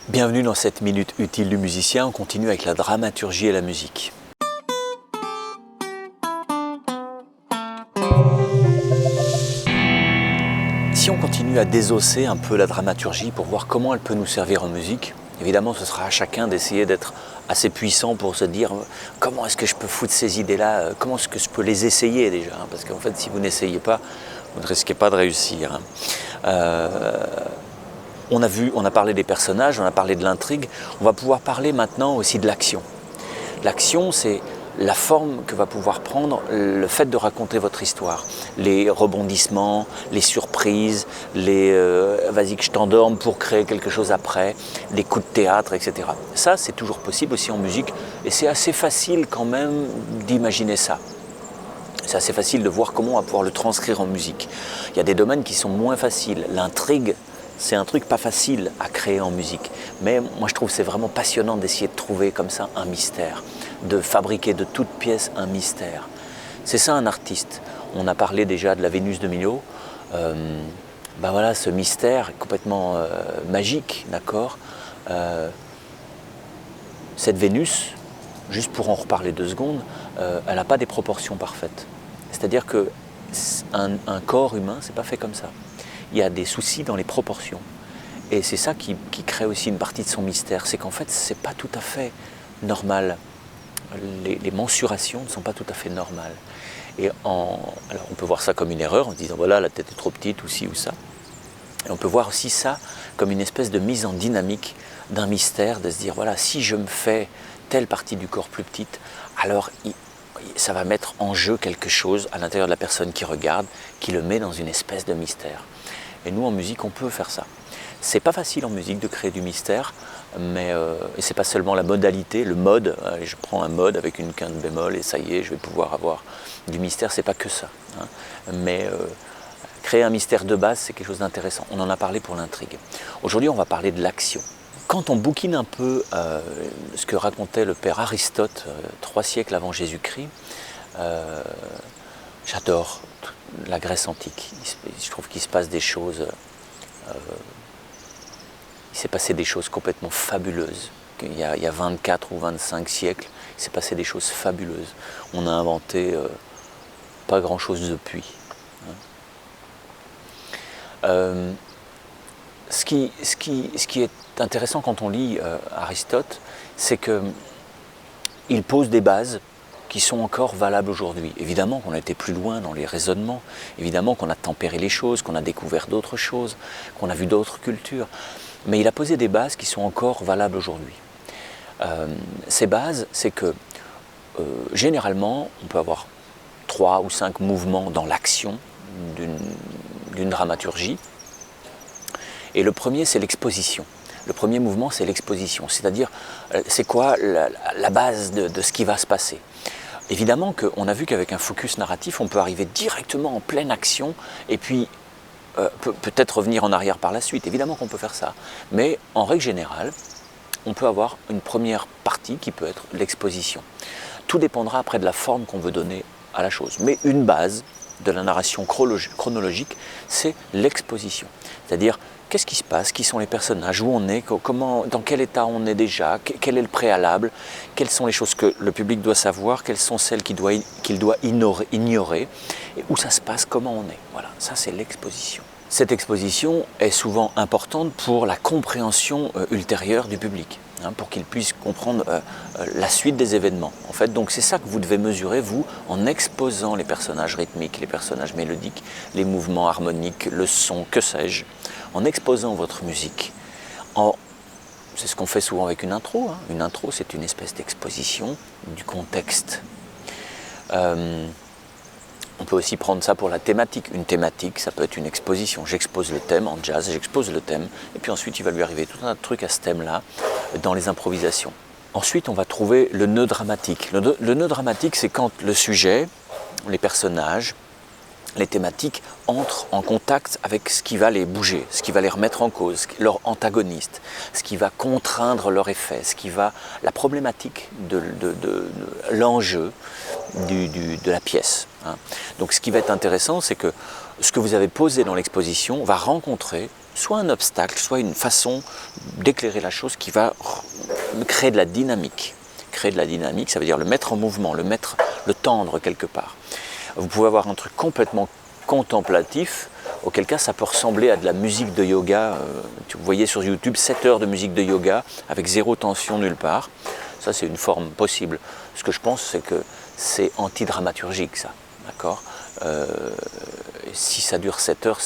Bienvenue dans cette minute utile du musicien, on continue avec la dramaturgie et la musique. Si on continue à désosser un peu la dramaturgie pour voir comment elle peut nous servir en musique, évidemment ce sera à chacun d'essayer d'être assez puissant pour se dire comment est-ce que je peux foutre ces idées-là, comment est-ce que je peux les essayer déjà, parce qu'en fait si vous n'essayez pas, vous ne risquez pas de réussir. On a parlé des personnages, on a parlé de l'intrigue, on va pouvoir parler maintenant aussi de l'action. L'action, c'est la forme que va pouvoir prendre le fait de raconter votre histoire. Les rebondissements, les surprises, vas-y que je t'endorme pour créer quelque chose après, les coups de théâtre, etc. Ça, c'est toujours possible aussi en musique et c'est assez facile quand même d'imaginer ça. C'est assez facile de voir comment on va pouvoir le transcrire en musique. Il y a des domaines qui sont moins faciles. L'intrigue, c'est un truc pas facile à créer en musique. Mais moi je trouve que c'est vraiment passionnant d'essayer de trouver comme ça un mystère, de fabriquer de toutes pièces un mystère. C'est ça un artiste. On a parlé déjà de la Vénus de Milo. Voilà, ce mystère complètement magique, d'accord. Cette Vénus, juste pour en reparler 2 secondes, elle n'a pas des proportions parfaites. C'est-à-dire qu'un corps humain, c'est pas fait comme ça. Il y a des soucis dans les proportions. Et c'est ça qui crée aussi une partie de son mystère, c'est qu'en fait, c'est pas tout à fait normal. Les mensurations ne sont pas tout à fait normales. Alors on peut voir ça comme une erreur en se disant voilà, la tête est trop petite ou ci ou ça. Et on peut voir aussi ça comme une espèce de mise en dynamique d'un mystère, de se dire voilà, si je me fais telle partie du corps plus petite, alors ça va mettre en jeu quelque chose à l'intérieur de la personne qui regarde, qui le met dans une espèce de mystère. Et nous en musique, on peut faire ça. C'est pas facile en musique de créer du mystère, mais et c'est pas seulement la modalité, le mode. Allez, je prends un mode avec une quinte bémol et ça y est, je vais pouvoir avoir du mystère. C'est pas que ça, hein. Mais créer un mystère de base, c'est quelque chose d'intéressant. On en a parlé pour l'intrigue. Aujourd'hui, on va parler de l'action. Quand on bouquine un peu ce que racontait le père Aristote 3 siècles avant Jésus-Christ, j'adore la Grèce antique. Je trouve qu'il se passe des choses, il s'est passé des choses complètement fabuleuses. Il y a 24 ou 25 siècles, il s'est passé des choses fabuleuses. On a inventé pas grand-chose depuis. Ce qui est intéressant quand on lit Aristote, c'est qu'il pose des bases qui sont encore valables aujourd'hui. Évidemment qu'on a été plus loin dans les raisonnements, évidemment qu'on a tempéré les choses, qu'on a découvert d'autres choses, qu'on a vu d'autres cultures, mais il a posé des bases qui sont encore valables aujourd'hui. Ces bases, c'est que généralement, on peut avoir 3 ou 5 mouvements dans l'action d'une dramaturgie, et le premier, c'est l'exposition. Le premier mouvement, c'est l'exposition, c'est-à-dire, c'est quoi la base de ce qui va se passer. Évidemment qu'on a vu qu'avec un focus narratif, on peut arriver directement en pleine action et puis peut-être revenir en arrière par la suite. Évidemment qu'on peut faire ça. Mais en règle générale, on peut avoir une première partie qui peut être l'exposition. Tout dépendra après de la forme qu'on veut donner à la chose. Mais une base de la narration chronologique, c'est l'exposition. C'est-à-dire, qu'est-ce qui se passe, qui sont les personnages, où on est, dans quel état on est déjà, quel est le préalable, quelles sont les choses que le public doit savoir, quelles sont celles qu'il doit ignorer, et où ça se passe, comment on est. Voilà, ça c'est l'exposition. Cette exposition est souvent importante pour la compréhension ultérieure du public, pour qu'il puisse comprendre la suite des événements. En fait, donc c'est ça que vous devez mesurer, vous, en exposant les personnages rythmiques, les personnages mélodiques, les mouvements harmoniques, le son, que sais-je, en exposant votre musique. C'est ce qu'on fait souvent avec une intro. Une intro, c'est une espèce d'exposition du contexte. On peut aussi prendre ça pour la thématique. Une thématique, ça peut être une exposition. J'expose le thème en jazz, j'expose le thème, et puis ensuite il va lui arriver tout un tas de trucs à ce thème-là dans les improvisations. Ensuite, on va trouver le nœud dramatique. Le nœud dramatique, c'est quand le sujet, les personnages, les thématiques entrent en contact avec ce qui va les bouger, ce qui va les remettre en cause, leur antagoniste, ce qui va contraindre leur effet, la problématique de l'enjeu de la pièce. Donc ce qui va être intéressant, c'est que ce que vous avez posé dans l'exposition va rencontrer soit un obstacle, soit une façon d'éclairer la chose qui va créer de la dynamique. Créer de la dynamique, ça veut dire le mettre en mouvement, le tendre quelque part. Vous pouvez avoir un truc complètement contemplatif, auquel cas ça peut ressembler à de la musique de yoga. Vous voyez sur YouTube 7 heures de musique de yoga avec zéro tension nulle part. Ça c'est une forme possible. Ce que je pense c'est que c'est anti-dramaturgique ça. D'accord. Si ça dure 7 heures,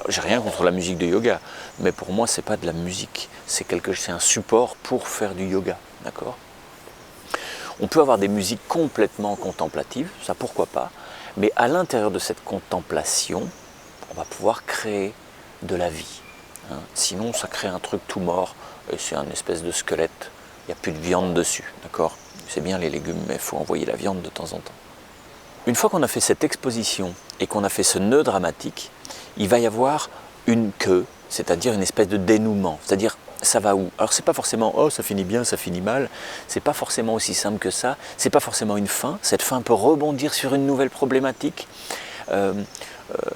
j'ai rien contre la musique de yoga, mais pour moi c'est pas de la musique, c'est un support pour faire du yoga. D'accord. On peut avoir des musiques complètement contemplatives, ça pourquoi pas, mais à l'intérieur de cette contemplation, on va pouvoir créer de la vie. Hein. Sinon, ça crée un truc tout mort, et c'est un espèce de squelette, il n'y a plus de viande dessus, d'accord? C'est bien les légumes, mais il faut envoyer la viande de temps en temps. Une fois qu'on a fait cette exposition et qu'on a fait ce nœud dramatique, il va y avoir une queue, c'est-à-dire une espèce de dénouement, c'est-à-dire ça va où? Alors c'est pas forcément oh ça finit bien, ça finit mal, c'est pas forcément aussi simple que ça, c'est pas forcément une fin, cette fin peut rebondir sur une nouvelle problématique,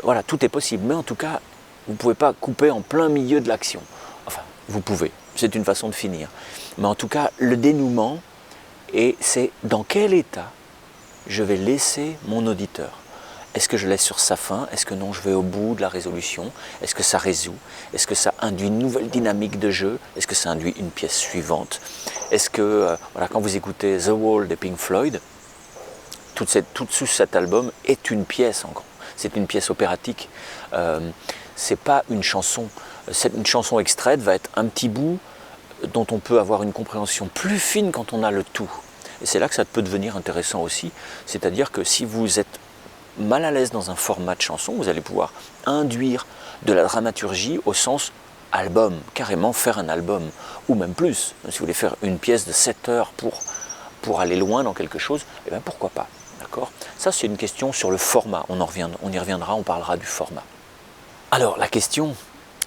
voilà, tout est possible, mais en tout cas vous ne pouvez pas couper en plein milieu de l'action, enfin vous pouvez, c'est une façon de finir, mais en tout cas le dénouement, et c'est dans quel état je vais laisser mon auditeur. Est-ce que je laisse sur sa fin? Est-ce que non, je vais au bout de la résolution? Est-ce que ça résout? Est-ce que ça induit une nouvelle dynamique de jeu? Est-ce que ça induit une pièce suivante? Est-ce que, voilà, quand vous écoutez The Wall de Pink Floyd, tout sous cet album est une pièce, c'est une pièce opératique. C'est pas une chanson. Une chanson extraite va être un petit bout dont on peut avoir une compréhension plus fine quand on a le tout. Et c'est là que ça peut devenir intéressant aussi. C'est-à-dire que si vous êtes mal à l'aise dans un format de chanson, vous allez pouvoir induire de la dramaturgie au sens album, carrément faire un album, ou même plus. Si vous voulez faire une pièce de 7 heures pour aller loin dans quelque chose, eh bien pourquoi pas, d'accord? Ça c'est une question sur le format, on y reviendra, on parlera du format. Alors la question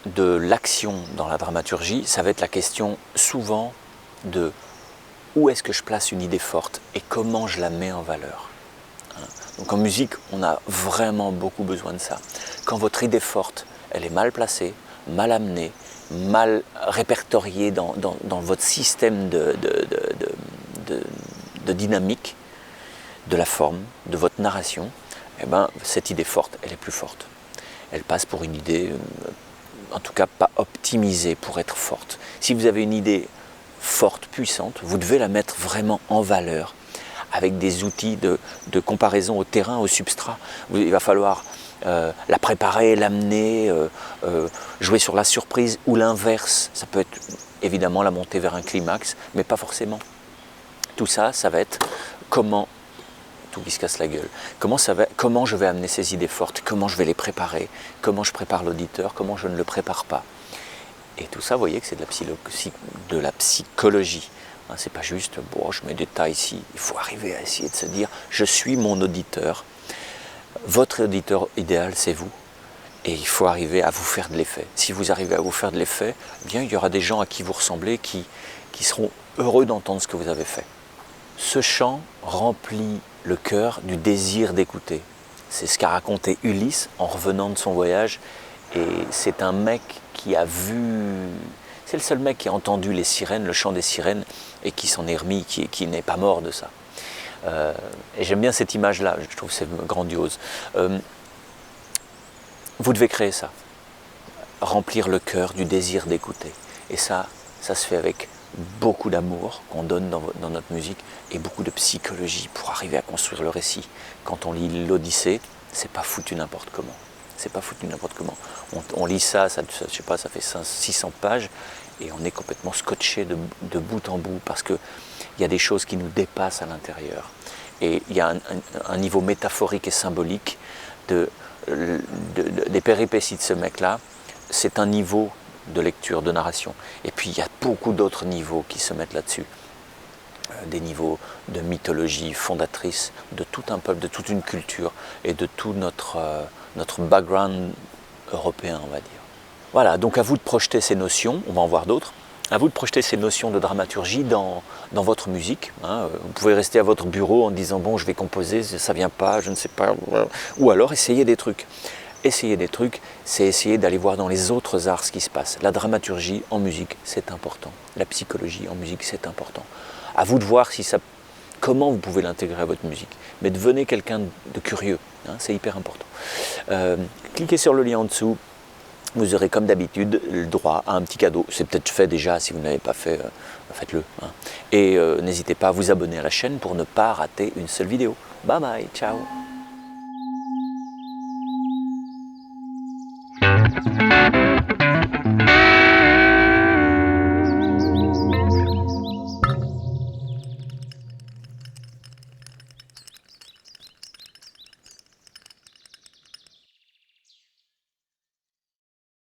de l'action dans la dramaturgie, ça va être la question souvent de où est-ce que je place une idée forte et comment je la mets en valeur. Donc en musique, on a vraiment beaucoup besoin de ça. Quand votre idée forte, elle est mal placée, mal amenée, mal répertoriée dans votre système de dynamique, de la forme, de votre narration, eh ben, cette idée forte, elle est plus forte. Elle passe pour une idée, en tout cas pas optimisée pour être forte. Si vous avez une idée forte, puissante, vous devez la mettre vraiment en valeur, avec des outils de comparaison au terrain, au substrat. Il va falloir la préparer, l'amener, jouer sur la surprise ou l'inverse. Ça peut être évidemment la montée vers un climax, mais pas forcément. Tout ça, ça va être comment, tout qui se casse la gueule, comment je vais amener ces idées fortes, comment je vais les préparer, comment je prépare l'auditeur, comment je ne le prépare pas. Et tout ça, vous voyez que c'est de la psychologie. C'est pas juste, bon, je mets des tas ici. Il faut arriver à essayer de se dire, je suis mon auditeur. Votre auditeur idéal, c'est vous. Et il faut arriver à vous faire de l'effet. Si vous arrivez à vous faire de l'effet, eh bien, il y aura des gens à qui vous ressemblez qui seront heureux d'entendre ce que vous avez fait. Ce chant remplit le cœur du désir d'écouter. C'est ce qu'a raconté Ulysse en revenant de son voyage. Et c'est un mec qui a vu... C'est le seul mec qui a entendu les sirènes, le chant des sirènes, et qui s'en est remis, qui n'est pas mort de ça. Et j'aime bien cette image-là, je trouve que c'est grandiose. Vous devez créer ça. Remplir le cœur du désir d'écouter. Et ça se fait avec beaucoup d'amour qu'on donne dans notre musique et beaucoup de psychologie pour arriver à construire le récit. Quand on lit l'Odyssée, c'est pas foutu n'importe comment. C'est pas foutu n'importe comment. On lit ça, je sais pas, ça fait 600 pages et on est complètement scotché de bout en bout parce qu'il y a des choses qui nous dépassent à l'intérieur. Et il y a un niveau métaphorique et symbolique des péripéties de ce mec-là. C'est un niveau de lecture, de narration. Et puis il y a beaucoup d'autres niveaux qui se mettent là-dessus. Des niveaux de mythologie fondatrice de tout un peuple, de toute une culture et de tout notre background européen, on va dire. Voilà, donc à vous de projeter ces notions, on va en voir d'autres, à vous de projeter ces notions de dramaturgie dans votre musique. Hein. Vous pouvez rester à votre bureau en disant « bon, je vais composer, ça vient pas, je ne sais pas », ou alors essayer des trucs. essayer des trucs, c'est essayer d'aller voir dans les autres arts ce qui se passe. La dramaturgie en musique, c'est important. La psychologie en musique, c'est important. À vous de voir si ça, comment vous pouvez l'intégrer à votre musique. Mais devenez quelqu'un de curieux, hein, c'est hyper important. Cliquez sur le lien en dessous. Vous aurez comme d'habitude le droit à un petit cadeau. C'est peut-être fait déjà, si vous n'avez pas fait, faites-le. Hein. Et n'hésitez pas à vous abonner à la chaîne pour ne pas rater une seule vidéo. Bye bye, ciao.